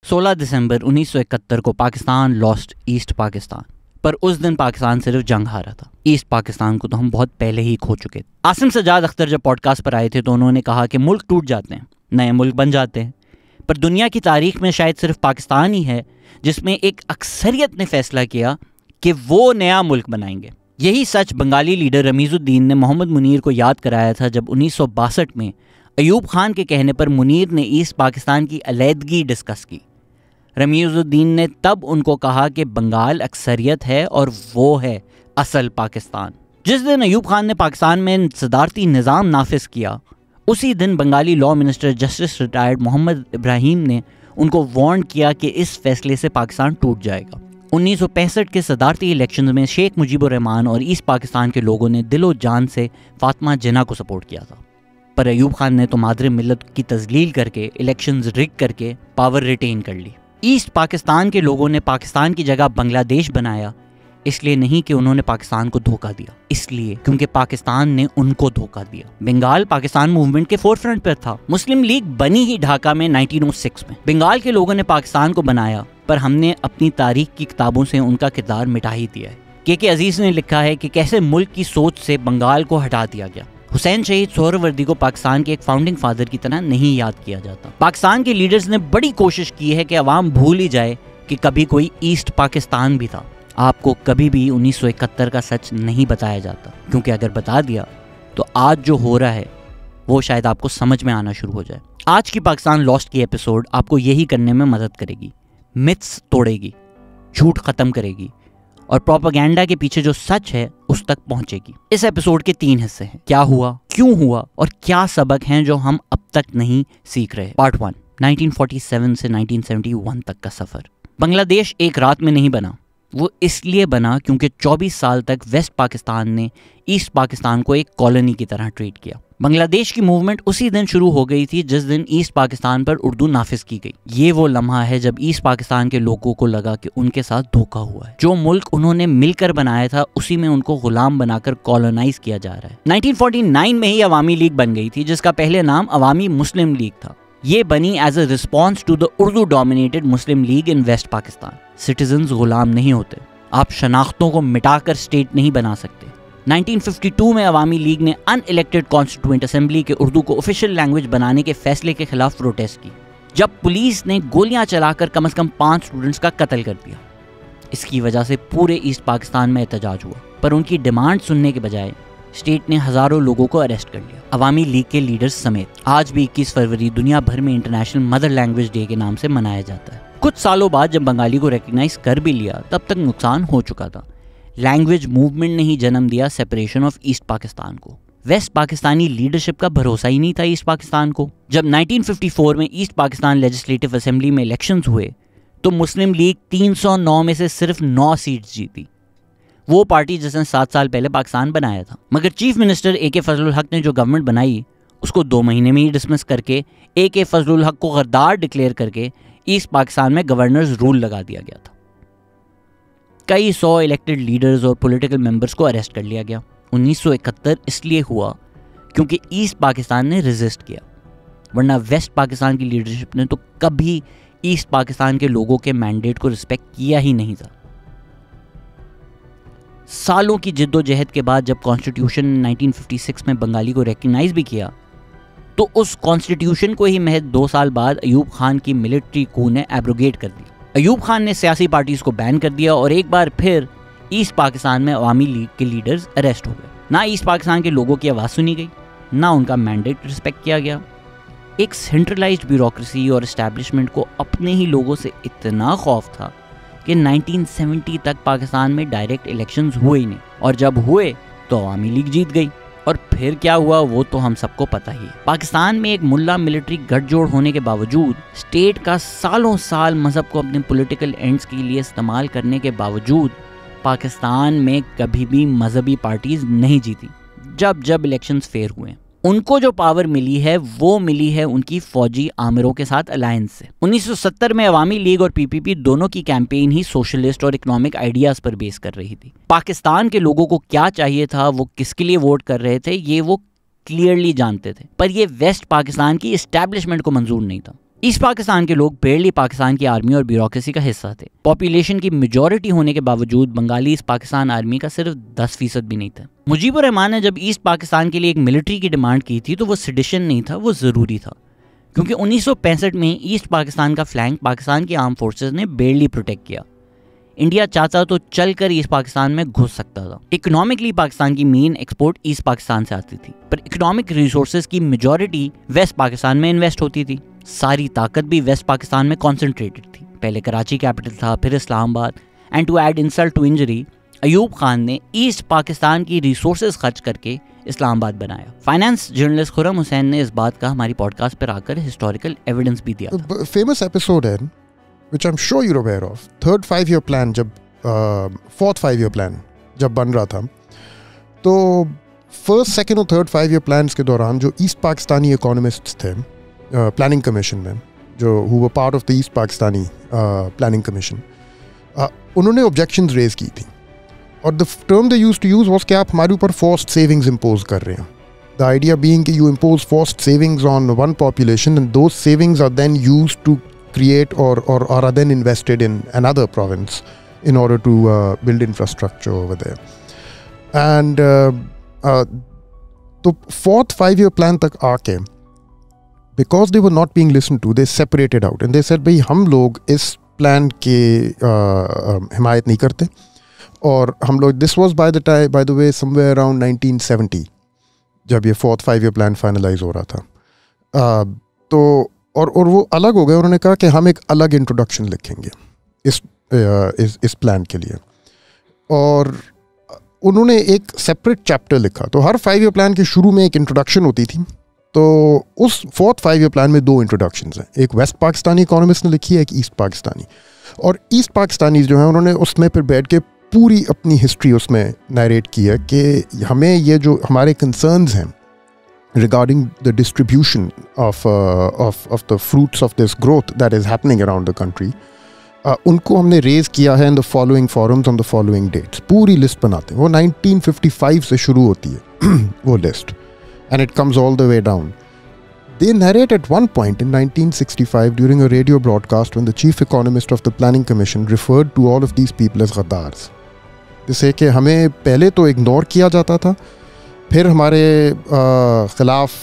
16 दिसंबर 1971 को Pakistan lost east Pakistan, पर उस दिन पाकिस्तान सिर्फ जंग हारा था। ईस्ट पाकिस्तान को तो हम बहुत पहले ही खो चुके थे। आसिम सज्जाद अख्तर जब पॉडकास्ट पर आए थे तो उन्होंने कहा कि मुल्क टूट जाते हैं, नए मुल्क बन जाते हैं, पर दुनिया की तारीख में शायद सिर्फ पाकिस्तान ही है जिसमें एक अक्सरियत ने फैसला किया कि वो नया मुल्क बनाएंगे। यही सच बंगाली लीडर रमीजुद्दीन ने मोहम्मद मुनीर को याद कराया था जब 1962 में अयूब खान के कहने पर मुनीर ने ईस्ट पाकिस्तान की अलहदगी डिस्कस की। रमीजुद्दीन ने तब उनको कहा कि बंगाल अक्सरियत है और वो है असल पाकिस्तान। जिस दिन अयूब खान ने पाकिस्तान में सदारती निज़ाम नाफिज किया, उसी दिन Bengali law minister justice retired Mohammad Ibrahim ने उनको वार्न किया कि इस फैसले से पाकिस्तान टूट जाएगा। 1965 के सदारती इलेक्शंस में शेख मुजीबुर रहमान और ईस्ट पाकिस्तान के लोगों ने दिलो जान से फातिमा जिन्ना को सपोर्ट किया था, पर अयूब खान ने तो मादरे मिल्लत की तजलील करके इलेक्शंस रिग करके पावर रिटेन कर ली। ईस्ट पाकिस्तान के लोगों ने पाकिस्तान की जगह बांग्लादेश बनाया, इसलिए नहीं कि उन्होंने पाकिस्तान को धोखा दिया, इसलिए क्योंकि पाकिस्तान ने उनको धोखा दिया। बंगाल पाकिस्तान मूवमेंट के फोरफ्रंट पर था। मुस्लिम लीग बनी ही ढाका में 1906 में। बंगाल के लोगों ने पाकिस्तान को बनाया, पर हमने अपनी तारीख की किताबों से उनका किरदार मिटा ही दिया है। के अजीज ने लिखा है कि कैसे मुल्क की सोच से बंगाल को हटा दिया गया। हुसैन शहीद सोहरावर्दी को पाकिस्तान के एक फाउंडिंग फादर की तरह नहीं याद किया जाता। पाकिस्तान के लीडर्स ने बड़ी कोशिश की है कि अवाम भूल ही जाए कि कभी कोई ईस्ट पाकिस्तान भी था। आपको कभी भी 1971 का सच नहीं बताया जाता, क्योंकि अगर बता दिया तो आज जो हो रहा है वो शायद आपको समझ में आना शुरू हो जाए। आज की पाकिस्तान लॉस्ट की एपिसोड आपको यही करने में मदद करेगी। मिथ्स तोड़ेगी, झूठ खत्म करेगी और प्रोपेगेंडा के पीछे जो सच है उस तक पहुंचेगी। इस एपिसोड के 3 हिस्से हैं: क्या हुआ, क्यों हुआ और क्या सबक हैं जो हम अब तक नहीं सीख रहे। पार्ट 1, 1947 से 1971 तक का सफर। बांग्लादेश एक रात में नहीं बना। वो इसलिए बना क्योंकि 24 साल तक वेस्ट पाकिस्तान ने ईस्ट पाकिस्तान को एक कॉलोनी की तरह ट्रीट किया। बांग्लादेश की मूवमेंट उसी दिन शुरू हो गई थी जिस दिन ईस्ट पाकिस्तान पर उर्दू नाफिज की गई। ये वो लम्हा है जब ईस्ट पाकिस्तान के लोगों को लगा कि उनके साथ धोखा हुआ है। जो मुल्क उन्होंने मिलकर बनाया था उसी में उनको गुलाम बनाकर कॉलोनाइज किया जा रहा है। 1949 में ही अवामी लीग बन गई थी, जिसका पहले नाम अवामी मुस्लिम लीग था। ये बनी as a response to the Urdu dominated Muslim League in West Pakistan. Citizens गुलाम नहीं होते, आप शनाख्तों को मिटाकर स्टेट नहीं बना सकते। 1952 में अवामी लीग ने अनइलेक्टेड कॉन्स्टिट्यूएंट असेंबली के उर्दू को ऑफिशियल लैंग्वेज बनाने के फैसले के खिलाफ प्रोटेस्ट की, जब पुलिस ने गोलियां चलाकर कम से कम 5 स्टूडेंट्स का कत्ल कर दिया। इसकी वजह से पूरे ईस्ट पाकिस्तान में एहतजाज हुआ, पर उनकी डिमांड सुनने के बजाय स्टेट ने हजारों लोगों को अरेस्ट कर लिया, अवामी लीग के लीडर्स समेत। आज भी 21 फरवरी दुनिया भर में इंटरनेशनल मदर लैंग्वेज डे के नाम से मनाया जाता है। कुछ सालों बाद जब बंगाली को रिकग्नाइज कर भी लिया, तब तक नुकसान हो चुका था। लैंग्वेज मूवमेंट ने ही जन्म दिया सेपरेशन ऑफ ईस्ट पाकिस्तान को। वेस्ट पाकिस्तानी लीडरशिप का भरोसा ही नहीं था ईस्ट पाकिस्तान को। जब 1954 में ईस्ट पाकिस्तान लेजिस्लेटिव असेंबली में इलेक्शंस हुए तो मुस्लिम लीग 309 में से सिर्फ 9 सीट्स जीती। वो पार्टी जिसने 7 साल पहले पाकिस्तान बनाया था। मगर चीफ मिनिस्टर AK फजलुल हक ने जो गवर्नमेंट बनाई उसको 2 महीने में ही डिसमिस करके AK फजलुल हक को गद्दार डिक्लेयर करके ईस्ट पाकिस्तान में गवर्नर्स रूल लगा दिया गया था। कई 100 इलेक्टेड लीडर्स और पॉलिटिकल मेंबर्स को अरेस्ट कर लिया गया। 1971 इसलिए हुआ क्योंकि ईस्ट पाकिस्तान ने रेजिस्ट किया, वरना वेस्ट पाकिस्तान की लीडरशिप ने तो कभी ईस्ट पाकिस्तान के लोगों के मैंडेट को रिस्पेक्ट किया ही नहीं था। सालों की जिद्दोजहद के बाद जब कॉन्स्टिट्यूशन 1956 में बंगाली को रिकग्नाइज भी किया, तो उस कॉन्स्टिट्यूशन को ही महज 2 साल बाद अयूब खान की मिलिट्री कू ने एब्रोगेट कर दी। अयूब खान ने सियासी पार्टीज को बैन कर दिया और एक बार फिर ईस्ट पाकिस्तान में अवामी लीग के लीडर्स अरेस्ट हो गए। ना ईस्ट पाकिस्तान के लोगों की आवाज़ सुनी गई, ना उनका मैंडेट रिस्पेक्ट किया गया। एक सेंट्रलाइज्ड ब्यूरोक्रेसी और एस्टैब्लिशमेंट को अपने ही लोगों से इतना खौफ था कि 1970 तक पाकिस्तान में डायरेक्ट इलेक्शंस हुए ही नहीं, और जब हुए तो अवामी लीग जीत गई। और फिर क्या हुआ वो तो हम सबको पता ही है। पाकिस्तान में एक मुल्ला मिलिट्री गठजोड़ होने के बावजूद, स्टेट का सालों साल मजहब को अपने पॉलिटिकल एंड्स के लिए इस्तेमाल करने के बावजूद पाकिस्तान में कभी भी मजहबी पार्टीज नहीं जीती। जब जब इलेक्शंस फेयर हुए, उनको जो पावर मिली है वो मिली है उनकी फौजी आमिरों के साथ अलायंस से। 1970 में अवामी लीग और PPP दोनों की कैंपेन ही सोशलिस्ट और इकोनॉमिक आइडियाज पर बेस कर रही थी। पाकिस्तान के लोगों को क्या चाहिए था, वो किसके लिए वोट कर रहे थे, ये वो क्लियरली जानते थे, पर ये वेस्ट पाकिस्तान की एस्टैब्लिशमेंट को मंजूर नहीं था। ईस्ट पाकिस्तान के लोग बेरली पाकिस्तान की आर्मी और ब्यूरोक्रेसी का हिस्सा थे। पॉपुलेशन की मेजॉरिटी होने के बावजूद बंगाली ईस्ट पाकिस्तान आर्मी का सिर्फ 10% भी नहीं था। मुजीबुर रहमान ने जब ईस्ट पाकिस्तान के लिए एक मिलिट्री की डिमांड की थी तो वो सेडिशन नहीं था, वो ज़रूरी था, क्योंकि 1965 में ईस्ट पाकिस्तान का फ्लैंक पाकिस्तान की आर्म फोर्सेस ने बेरली प्रोटेक्ट किया। इंडिया चाहता तो चलकर ईस्ट पाकिस्तान में घुस सकता था। इकोनॉमिकली पाकिस्तान की मेन एक्सपोर्ट ईस्ट पाकिस्तान से आती थी, पर इकोनॉमिक रिसोर्सेज की मेजॉरिटी वेस्ट पाकिस्तान में इन्वेस्ट होती थी। सारी ताकत भी वेस्ट पाकिस्तान में कॉन्सेंट्रेटेड थी। पहले कराची कैपिटल था, फिर Islamabad, and to add insult to injury Ayub Khan ने ईस्ट पाकिस्तान की रिसोर्सेज खर्च करके इस्लामाबाद बनाया। फाइनेंस जर्नलिस्ट खुर्रम हुसैन ने इस बात का हमारी पॉडकास्ट पर आकर हिस्टोरिकल एविडेंस भी दिया था। फेमस एपिसोड है which I'm sure you're aware of, third 5-year plan जब fourth 5-year plan जब बन रहा था, तो first, second और third 5-year plans के दौरान जो ईस्ट पाकिस्तानी इकोनॉमिस्ट्स थे प्लानिंग कमीशन में, जो who were part of the east Pakistani planning commission, उन्होंने objections raise की थी, और the term they used to use was कि आप हमारे ऊपर forced savings impose कर रहे हैं. The idea being कि you impose forced savings on one population and those savings are then used to create or are then invested in another province in order to build infrastructure over there. And तो fourth 5-year plan तक आके, because they were not being listened to, they separated out and they said भाई हम लोग इस plan के हिमायत नहीं करते, और हम लोग, this was by the way somewhere around 1970 जब ये fourth 5-year plan finalize हो रहा था, तो और वो अलग हो गए। उन्होंने कहा कि हम एक अलग इंट्रोडक्शन लिखेंगे इस प्लान के लिए, और उन्होंने एक सेपरेट चैप्टर लिखा। तो हर 5-year प्लान के शुरू में एक इंट्रोडक्शन होती थी, तो उस फोर्थ 5-year प्लान में 2 इंट्रोडक्शंस हैं, एक वेस्ट पाकिस्तानी इकोनॉमिस्ट ने लिखी है, एक ईस्ट पाकिस्तानी। और ईस्ट पाकिस्तानी जो है उन्होंने उसमें फिर बैठ के पूरी अपनी हिस्ट्री उसमें नरेट की है कि हमें ये जो हमारे कंसर्न्स हैं regarding the distribution of the fruits of this growth that is happening around the country, उनको हमने रेज किया है in the following forums on the following dates. पूरी लिस्ट बनाते हैं, वो 1955 से शुरू होती है वो list, and it comes all the way down. They narrate at one point in 1965 during a radio broadcast when the chief economist of the planning commission referred to all of these people as ghadars. जिसे कि हमें पहले तो ignore किया जाता था, फिर हमारे ख़िलाफ़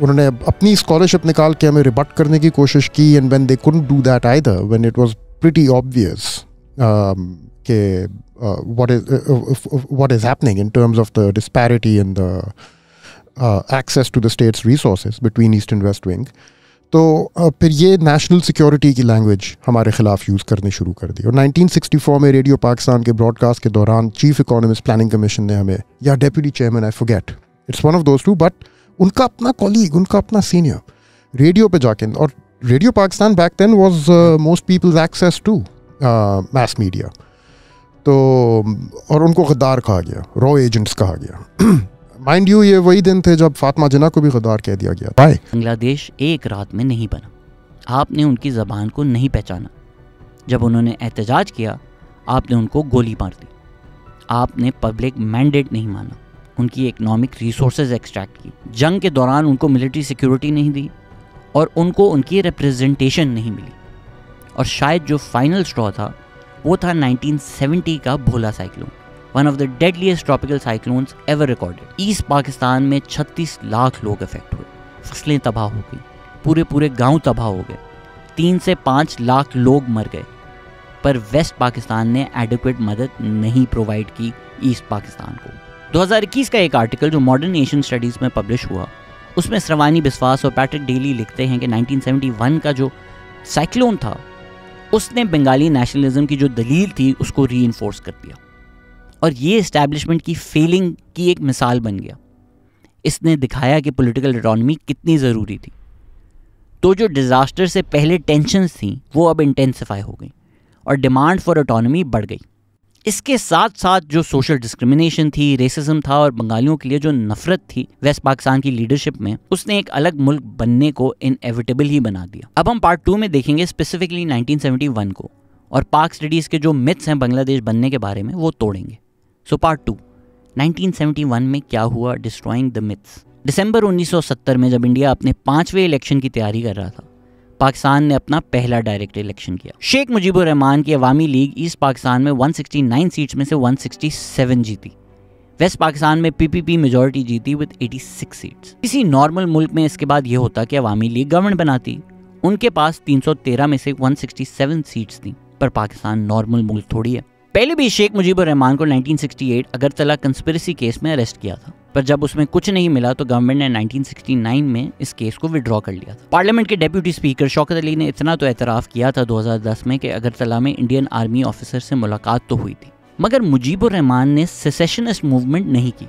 उन्होंने अपनी स्कॉलरशिप निकाल के हमें रिबट करने की कोशिश की, and when they couldn't do that either, when it was pretty obvious कि what is happening in terms of the disparity and the access to the state's resources between East and West Wing, तो फिर ये national security की language हमारे ख़िलाफ़ use करनी शुरू कर दी। और 1964 में रेडियो पाकिस्तान के ब्रॉडकास्ट के दौरान चीफ इकोनॉमिस्ट प्लानिंग कमीशन ने हमें, या deputy chairman, I forget, it's one of those two, but उनका अपना कॉलीग, उनका अपना सीनियर रेडियो पे जाके, और radio Pakistan back then was most people's access to mass media, तो और उनको गद्दार कहा गया, रॉ एजेंट्स कहा गया। माइंड यू, ये वही दिन थे जब फातिमा जिन्ना को भी गद्दार कह दिया गया। बांग्लादेश एक रात में नहीं बना, आपने उनकी ज़बान को नहीं पहचाना। जब उन्होंने एहतजाज किया, आपने उनको गोली मार दी। आपने पब्लिक मैंडेट नहीं माना, उनकी इकोनॉमिक रिसोर्सेज एक्सट्रैक्ट की। जंग के दौरान उनको मिलिट्री सिक्योरिटी नहीं दी, और उनको उनकी रिप्रेजेंटेशन नहीं मिली। और शायद जो फाइनल स्ट्रॉ था वो था 1970 का Bhola cyclone, one of the deadliest tropical cyclones ever recorded. East Pakistan में 36 लाख लोग अफेक्ट हुए, फसलें तबाह हो गई, पूरे गांव तबाह हो गए, 3 से 5 लाख लोग मर गए। पर वेस्ट पाकिस्तान ने एडिक्वेट मदद नहीं प्रोवाइड की ईस्ट पाकिस्तान को। 2021 का एक आर्टिकल जो मॉडर्न एशियन स्टडीज़ में पब्लिश हुआ, उसमें श्रवानी बिस्वास और पैट्रिक डेली लिखते हैं कि 1971 का जो साइक्लोन था उसने बंगाली नेशनलिज्म की जो दलील थी उसको रीइंफोर्स कर दिया, और ये इस्टेब्लिशमेंट की फेलिंग की एक मिसाल बन गया। इसने दिखाया कि पॉलिटिकल इकोनॉमी कितनी ज़रूरी थी। तो जो डिज़ास्टर से पहले टेंशन्स थी वो अब इंटेंसिफाई हो गई और डिमांड फॉर ऑटोनॉमी बढ़ गई। इसके साथ साथ जो सोशल डिस्क्रिमिनेशन थी, रेसिज्म था, और बंगालियों के लिए जो नफरत थी वेस्ट पाकिस्तान की लीडरशिप में, उसने एक अलग मुल्क बनने को इनएविटेबल ही बना दिया। अब हम पार्ट 2 में देखेंगे स्पेसिफिकली 1971 को, और पाक स्टडीज़ के जो मिथ्स हैं बांग्लादेश बनने के बारे में वो तोड़ेंगे। सो पार्ट 2, 1971 में क्या हुआ, डिस्ट्रॉइंग द मिथ्स। दिसंबर 1970 में जब इंडिया अपने 5वें इलेक्शन की तैयारी कर रहा था, पाकिस्तान ने अपना पहला डायरेक्ट इलेक्शन किया। शेख मुजीबुर रहमान की अवामी लीग ईस्ट पाकिस्तान में 169 सीट्स में से 167 जीती। वेस्ट पाकिस्तान में पीपीपी मेजॉरिटी जीती विद 86 सीट्स। किसी नॉर्मल मुल्क में इसके बाद ये होता कि अवामी लीग गवर्नमेंट बनाती। उनके पास 313 में से 167 सीट्स थी, पर पाकिस्तान नॉर्मल मुल्क थोड़ी है। पहले भी शेख मुजीबुर रहमान को 1968 अगरतला कंस्पिरेसी केस में अरेस्ट किया था, पर जब उसमें कुछ नहीं मिला तो गवर्नमेंट ने 1969 में इस केस को विड्रॉ कर लिया था। पार्लियामेंट के डेप्यूटी स्पीकर शौकत अली ने इतना तो एतराफ़ किया था 2010 में कि अगरतला में इंडियन आर्मी ऑफिसर से मुलाकात तो हुई थी, मगर मुजीबुर रहमान ने सेसेशनिस्ट मूवमेंट नहीं की।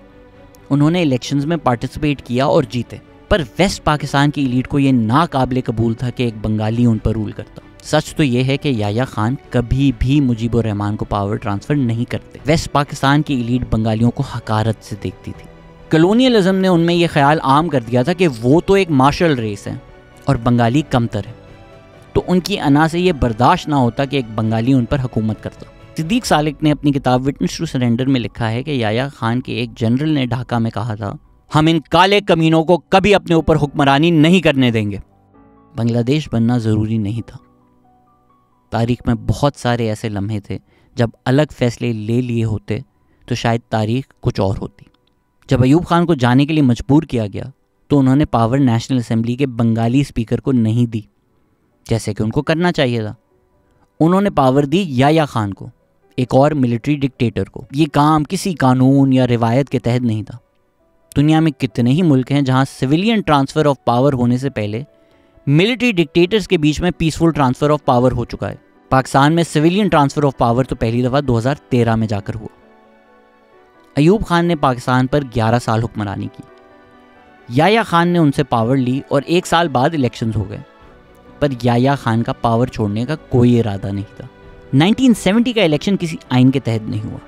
उन्होंने इलेक्शंस में पार्टिसिपेट किया और जीते, पर वेस्ट पाकिस्तान की एलीट को यह नाकाबिले कबूल था कि एक बंगाली उन पर रूल करता। सच तो यह है कि याया खान कभी भी मुजीबुर रहमान को पावर ट्रांसफर नहीं करते। वेस्ट पाकिस्तान की एलीट बंगालियों को हकारत से देखती थी। कॉलोनियलिज्म ने उनमें यह ख्याल आम कर दिया था कि वो तो एक मार्शल रेस है और बंगाली कमतर है, तो उनकी अना से यह बर्दाश्त ना होता कि एक बंगाली उन पर हुकूमत करता। सिद्दीक सालिक ने अपनी किताब विटनेस टू सरेंडर में लिखा है कि याया खान के एक जनरल ने ढाका में कहा था, हम इन काले कमीनों को कभी अपने ऊपर हुक्मरानी नहीं करने देंगे। बांग्लादेश बनना ज़रूरी नहीं था। तारीख में बहुत सारे ऐसे लम्हे थे जब अलग फैसले ले लिए होते तो शायद तारीख कुछ और होती। जब अयूब खान को जाने के लिए मजबूर किया गया तो उन्होंने पावर नेशनल असेंबली के बंगाली स्पीकर को नहीं दी, जैसे कि उनको करना चाहिए था। उन्होंने पावर दी याया खान को, एक और मिलिट्री डिक्टेटर को। ये काम किसी कानून या रिवायत के तहत नहीं था। दुनिया में कितने ही मुल्क हैं जहां सिविलियन ट्रांसफ़र ऑफ पावर होने से पहले मिलिट्री डिक्टेटर्स के बीच में पीसफुल ट्रांसफ़र ऑफ पावर हो चुका है। पाकिस्तान में सिविलियन ट्रांसफ़र ऑफ पावर तो पहली दफ़ा 2013 में जाकर हुआ। अयूब खान ने पाकिस्तान पर 11 साल हुक्मरानी की। याया खान ने उनसे पावर ली और 1 साल बाद इलेक्शंस हो गए, पर याया खान का पावर छोड़ने का कोई इरादा नहीं था। 1970 का इलेक्शन किसी आइन के तहत नहीं हुआ।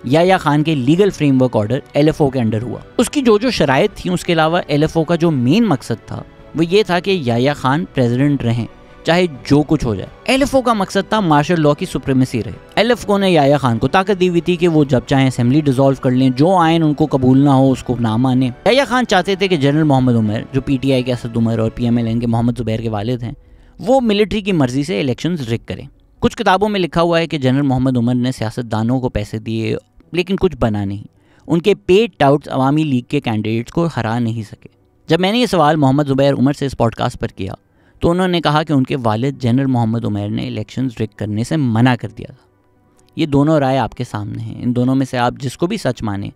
याया खान के लीगल फ्रेमवर्क ऑर्डर LFO के अंडर हुआ। उसकी जो शराइत थी, उसके अलावा LFO का जो मेन मकसद था वो ये था कि याया खान प्रेसिडेंट रहें, चाहे जो कुछ हो जाए। LFO का मकसद था मार्शल लॉ की सुप्रीमेसी रहे। LFO ने याया खान को ताकत दी हुई थी कि वो जब चाहें असेंबली डिसॉल्व कर लें, जो आयन उनको कबूल ना हो उसको ना माने। याया खान चाहते थे कि जनरल मोहम्मद उमर, जो PTI के असद उमर और PMLN के मोहम्मद जुबैर के वालिद हैं, वो मिलिट्री की मर्जी से इलेक्शंस रिग करें। कुछ किताबों में लिखा हुआ है कि जनरल मोहम्मद उमर ने सियासतदानों को पैसे दिए, लेकिन कुछ बना नहीं। उनके पेड टाउट्स अवामी लीग के कैंडिडेट्स को हरा नहीं सके। जब मैंने ये सवाल मोहम्मद जुबैर उमर से इस पॉडकास्ट पर किया तो उन्होंने कहा कि उनके वालिद जनरल मोहम्मद उमर ने इलेक्शंस रिग करने से मना कर दिया था। ये दोनों राय आपके सामने हैं। इन दोनों में से आप जिसको भी सच माने,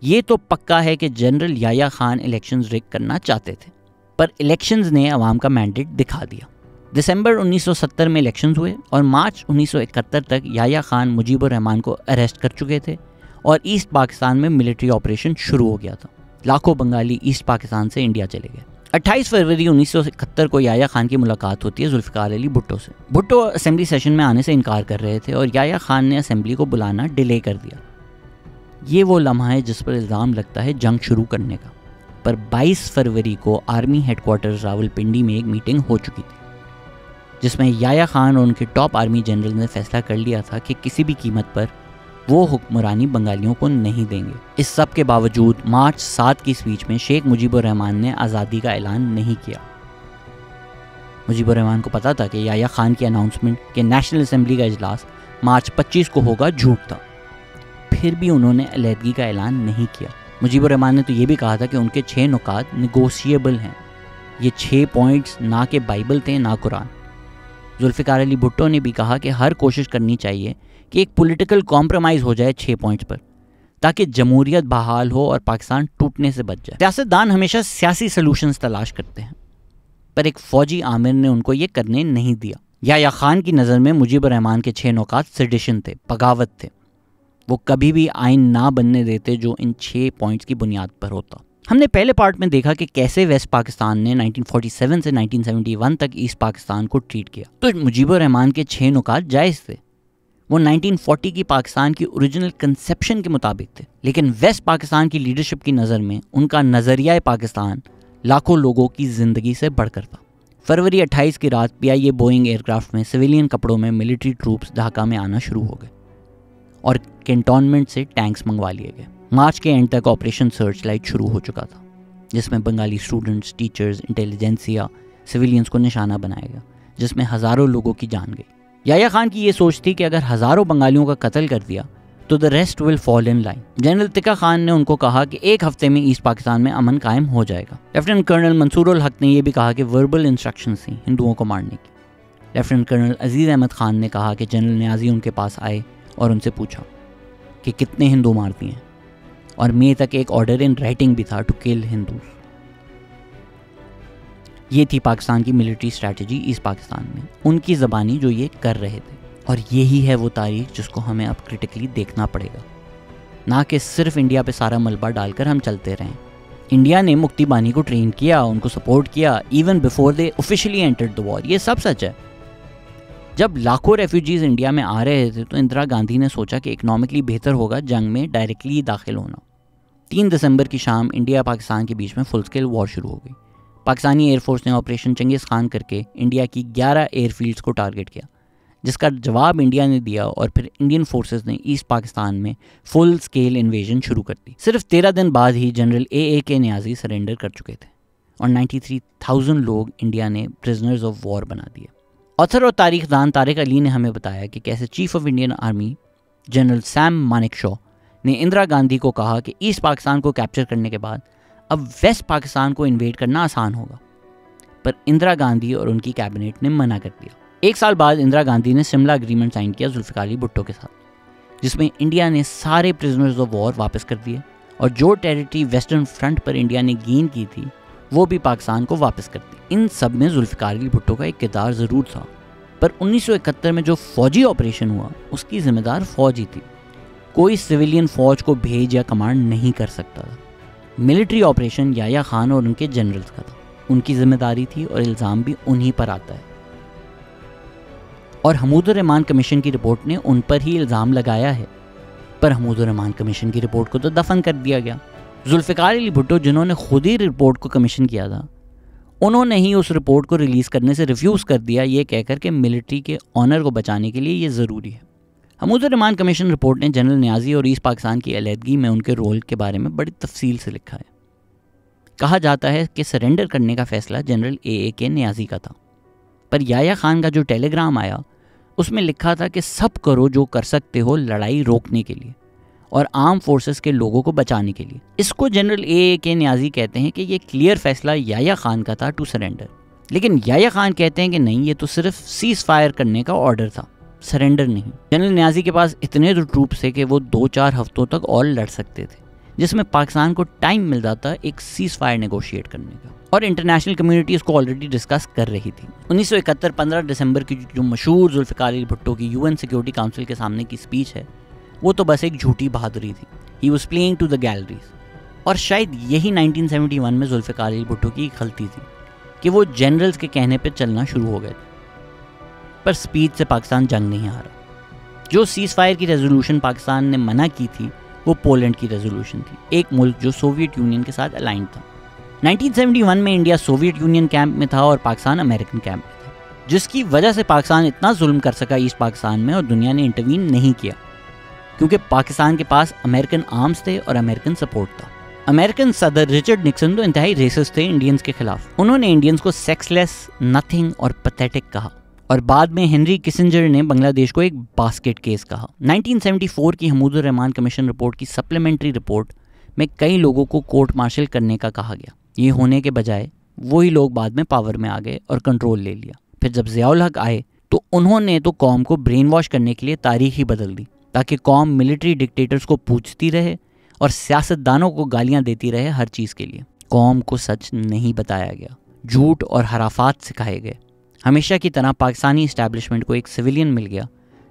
ये तो पक्का है कि जनरल याया खान इलेक्शंस रिग करना चाहते थे, पर इलेक्शंस ने अवाम का मैंडेट दिखा दिया। दिसंबर 1970 में इलेक्शंस हुए और मार्च 1971 तक याया खान मुजीबुर रहमान को अरेस्ट कर चुके थे और ईस्ट पाकिस्तान में मिलिट्री ऑपरेशन शुरू हो गया था। लाखों बंगाली ईस्ट पाकिस्तान से इंडिया चले गए। 28 फरवरी 1971 को याया खान की मुलाकात होती है जुल्फ़िकार अली भुट्टो से। भुट्टो असेंबली सेशन में आने से इनकार कर रहे थे और याया खान ने असेंबली को बुलाना डिले कर दिया। ये वो लम्हा है जिस पर इल्ज़ाम लगता है जंग शुरू करने का, पर 22 फरवरी को आर्मी हेडक्वार्टर्स रावलपिंडी में एक मीटिंग हो चुकी थी जिसमें याया खान और उनके टॉप आर्मी जनरल ने फैसला कर लिया था कि किसी भी कीमत पर वो हुक्मरानी बंगालियों को नहीं देंगे। इस सब के बावजूद मार्च 7 की स्पीच में शेख मुजीबुर रहमान ने आज़ादी का ऐलान नहीं किया। मुजीबुर रहमान को पता था कि याया खान की अनाउंसमेंट कि नेशनल असेंबली का इजलास मार्च 25 को होगा झूठ था, फिर भी उन्होंने अलहदगी का ऐलान नहीं किया। मुजीबुर रहमान ने तो ये भी कहा था कि उनके 6 नुकात निगोशिएबल हैं। ये 6 पॉइंट्स ना के बाइबल थे ना कुरान। जुल्फ़िकार अली भुट्टो ने भी कहा कि हर कोशिश करनी चाहिए कि एक पॉलिटिकल कॉम्प्रोमाइज़ हो जाए 6 पॉइंट्स पर, ताकि जमहूरियत बहाल हो और पाकिस्तान टूटने से बच जाए। सियासतदान हमेशा सियासी सलूशंस तलाश करते हैं, पर एक फ़ौजी आमिर ने उनको ये करने नहीं दिया। याया खान की नज़र में मुजीबुर रहमान के 6 नुकात सेडिशन थे, बगावत थे। वो कभी भी आइन ना बनने देते जो इन 6 पॉइंट्स की बुनियाद पर होता। हमने पहले पार्ट में देखा कि कैसे वेस्ट पाकिस्तान ने 1947 से 1971 तक ईस्ट पाकिस्तान को ट्रीट किया। तो मुजीबुर रहमान के 6 नुकात जायज़ थे। वो 1940 की पाकिस्तान की ओरिजिनल कंसेप्शन के मुताबिक थे, लेकिन वेस्ट पाकिस्तान की लीडरशिप की नज़र में उनका नज़रिया पाकिस्तान लाखों लोगों की ज़िंदगी से बढ़कर था। फरवरी 28 की रात PIA बोइंग एयरक्राफ्ट में सिविलियन कपड़ों में मिलिट्री ट्रूप्स ढाका में आना शुरू हो गए और कैंटोनमेंट से टैंक्स मंगवा लिए गए। मार्च के एंड तक ऑपरेशन सर्च लाइट शुरू हो चुका था। जिसमें Bengali students, teachers, intelligentsia, civilians को निशाना बनाया गया, जिसमें हज़ारों लोगों की जान गई। याह्या खान की ये सोच थी कि अगर हज़ारों बंगालियों का कत्ल कर दिया तो the rest will fall in line. General Tikka Khan ने उनको कहा कि एक हफ्ते में ईस्ट पाकिस्तान में अमन कायम हो जाएगा। लेफ्टिनेंट कर्नल मंसूर उल हक ने यह भी कहा कि वर्बल इंस्ट्रक्शंस थी हिंदुओं को मारने की। लेफ्टिनेंट कर्नल अजीज़ अहमद खान ने कहा कि जनरल न्याजी उनके पास आए और उनसे पूछा कि कितने हिंदू मार दिए हैं, और मई तक एक ऑर्डर इन राइटिंग भी था टू किल हिंदूज। ये थी पाकिस्तान की मिलिट्री स्ट्रैटेजी ईस्ट पाकिस्तान में, उनकी ज़बानी जो ये कर रहे थे। और यही है वो तारीख जिसको हमें अब क्रिटिकली देखना पड़ेगा, ना कि सिर्फ इंडिया पे सारा मलबा डालकर हम चलते रहें। इंडिया ने मुक्ति बानी को ट्रेन किया, उनको सपोर्ट किया even before they officially entered the war. ये सब सच है। जब लाखों रेफ्यूजीज इंडिया में आ रहे थे तो इंदिरा गांधी ने सोचा कि इकोनॉमिकली बेहतर होगा जंग में डायरेक्टली दाखिल होना। 3 दिसंबर की शाम इंडिया पाकिस्तान के बीच में फुल स्केल वॉर शुरू हो गई। पाकिस्तानी एयरफोर्स ने ऑपरेशन चंगेज़ खान करके इंडिया की 11 एयरफील्ड्स को टारगेट किया, जिसका जवाब इंडिया ने दिया और फिर इंडियन फोर्सेस ने ईस्ट पाकिस्तान में फुल स्केल इन्वेजन शुरू कर दी। सिर्फ 13 दिन बाद ही जनरल A.A.K. न्याजी सरेंडर कर चुके थे और 93,000 लोग इंडिया ने प्रिजनर्स ऑफ वॉर बना दिए। ऑथर और तारीखदान तारिक अली ने हमें बताया कि कैसे chief of Indian army general Sam Manekshaw ने इंदिरा गांधी को कहा कि ईस्ट पाकिस्तान को कैप्चर करने के बाद अब वेस्ट पाकिस्तान को इन्वेड करना आसान होगा, पर इंदिरा गांधी और उनकी कैबिनेट ने मना कर दिया। 1 साल बाद इंदिरा गांधी ने शिमला एग्रीमेंट साइन किया जुल्फ़िकार अली भुट्टो के साथ, जिसमें इंडिया ने सारे प्रिजनर्स ऑफ वॉर वापस कर दिए और जो टेरिटरी वेस्टर्न फ्रंट पर इंडिया ने गेन की थी वो भी पाकिस्तान को वापस कर दी। इन सब में जुल्फ़िकार अली भुट्टो का एक किरदार ज़रूर था, पर 1971 में जो फौजी ऑपरेशन हुआ उसकी जिम्मेदार फौज ही थी। कोई सिविलियन फौज को भेज या कमांड नहीं कर सकता था। मिलिट्री ऑपरेशन याह्या खान और उनके जनरल्स का था, उनकी जिम्मेदारी थी और इल्ज़ाम भी उन्हीं पर आता है। और हमीदुर रहमान कमीशन की रिपोर्ट ने उन पर ही इल्ज़ाम लगाया है, पर हमीदुर रहमान कमीशन की रिपोर्ट को तो दफन कर दिया गया। जुल्फ़िकार अली भुट्टो जिन्होंने खुद ही रिपोर्ट को कमीशन किया था, उन्होंने ही उस रिपोर्ट को रिलीज़ करने से रिफ्यूज़ कर दिया, ये कहकर कि मिलिट्री के ऑनर को बचाने के लिए ये ज़रूरी है। हमीदुर रहमान कमीशन रिपोर्ट ने जनरल न्याजी और ईस्ट पाकिस्तान की अलहदगी में उनके रोल के बारे में बड़ी तफसील से लिखा है। कहा जाता है कि सरेंडर करने का फ़ैसला जनरल A.A.K. न्याजी का था, पर याह्या खान का जो टेलीग्राम आया उसमें लिखा था कि सब करो जो कर सकते हो लड़ाई रोकने के लिए और आर्म फोर्सेस के लोगों को बचाने के लिए। इसको जनरल A.A.K. न्याजी कहते हैं कि ये क्लियर फैसला याह्या खान का था टू सरेंडर, लेकिन याह्या खान कहते हैं कि नहीं, ये तो सिर्फ सीज फायर करने का ऑर्डर था, सरेंडर नहीं। जनरल न्याजी के पास इतने तो ट्रूप्स थे कि वो 2-4 हफ्तों तक और लड़ सकते थे, जिसमें पाकिस्तान को टाइम मिल जाता एक सीज फायर नेगोशिएट करने का, और इंटरनेशनल कम्युनिटी इसको ऑलरेडी डिस्कस कर रही थी। 1971 15 दिसंबर की जो मशहूर जुल्फ़िकार अली भुट्टो की UN सिक्योरिटी काउंसिल के सामने की स्पीच है, वो तो बस एक झूठी बहादुरी थी। He was playing to the galleries. और शायद यही 1971 में जुल्फ़िकार अली भुट्टो की एक गलती थी कि वो जनरल्स के कहने पर चलना शुरू हो गए थे, पर स्पीच से पाकिस्तान जंग नहीं हारा। जो सीज फायर की रेजोल्यूशन पाकिस्तान ने मना की थी वो पोलैंड की रेजोल्यूशन थी, एक मुल्क जो सोवियत यूनियन के साथ अलाइंड था। 1971 में इंडिया सोवियत यूनियन कैंप में था और पाकिस्तान अमेरिकन कैंप में था, जिसकी वजह से पाकिस्तान इतना जुल्म कर सका ईस्ट पाकिस्तान में और दुनिया ने इंटरवीन नहीं किया, क्योंकि पाकिस्तान के पास अमेरिकन आर्म्स थे और अमेरिकन सपोर्ट था। अमेरिकन सदर रिचर्ड निक्सन तो इंतहाई रेसिस्ट थे इंडियंस के खिलाफ। उन्होंने इंडियंस को सेक्सलेस, नथिंग और पैथेटिक कहा, और बाद में हेनरी किसिंजर ने बांग्लादेश को एक बास्केट केस कहा। 1974 की हमीदुर रहमान कमीशन रिपोर्ट की सप्लीमेंट्री रिपोर्ट में कई लोगों को कोर्ट मार्शल करने का कहा गया। ये होने के बजाय वही लोग बाद में पावर में आ गए और कंट्रोल ले लिया। फिर जब ज़ियाउल हक आए तो उन्होंने तो कौम को ब्रेन वॉश करने के लिए तारीख ही बदल दी, ताकि कौम मिलिट्री डिक्टेटर्स को पूछती रहे और सियासतदानों को गालियां देती रहे हर चीज़ के लिए। कौम को सच नहीं बताया गया, झूठ और हराफात सिखाए गए। हमेशा की तरह पाकिस्तानी इस्टेब्लिशमेंट को एक सिविलियन मिल गया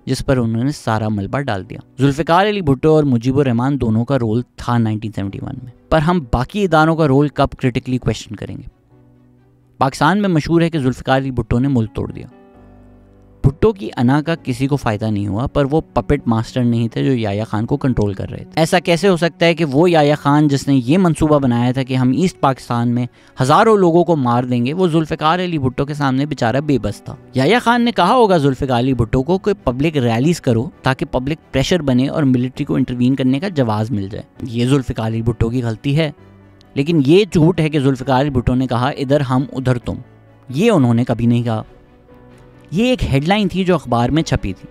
जिस पर उन्होंने सारा मलबा डाल दिया। जुल्फ़िकार अली भुट्टो और मुजीबुर रहमान दोनों का रोल था 1971 में, पर हम बाकी इदारों का रोल कब क्रिटिकली क्वेश्चन करेंगे। पाकिस्तान में मशहूर है कि जुल्फ़िकार अली भुट्टो ने मुल्क तोड़ दिया। भुट्टो की अना का किसी को फ़ायदा नहीं हुआ, पर वो पपेट मास्टर नहीं थे जो याह्या खान को कंट्रोल कर रहे थे। ऐसा कैसे हो सकता है कि वो याह्या खान जिसने ये मंसूबा बनाया था कि हम ईस्ट पाकिस्तान में हज़ारों लोगों को मार देंगे, वो जुल्फ़िकार अली भुट्टो के सामने बेचारा बेबस था। याह्या खान ने कहा होगा जुल्फ़िकार अली भुट्टो को कि पब्लिक रैलीज करो ताकि पब्लिक प्रेशर बने और मिलिट्री को इंटरवीन करने का जवाब मिल जाए। ये जुल्फ़िकार अली भुट्टो की गलती है लेकिन ये झूठ है कि जुल्फ़िकार अली भुट्टो ने कहा इधर हम उधर तुम, ये उन्होंने कभी नहीं कहा। ये एक हेडलाइन थी जो अखबार में छपी थी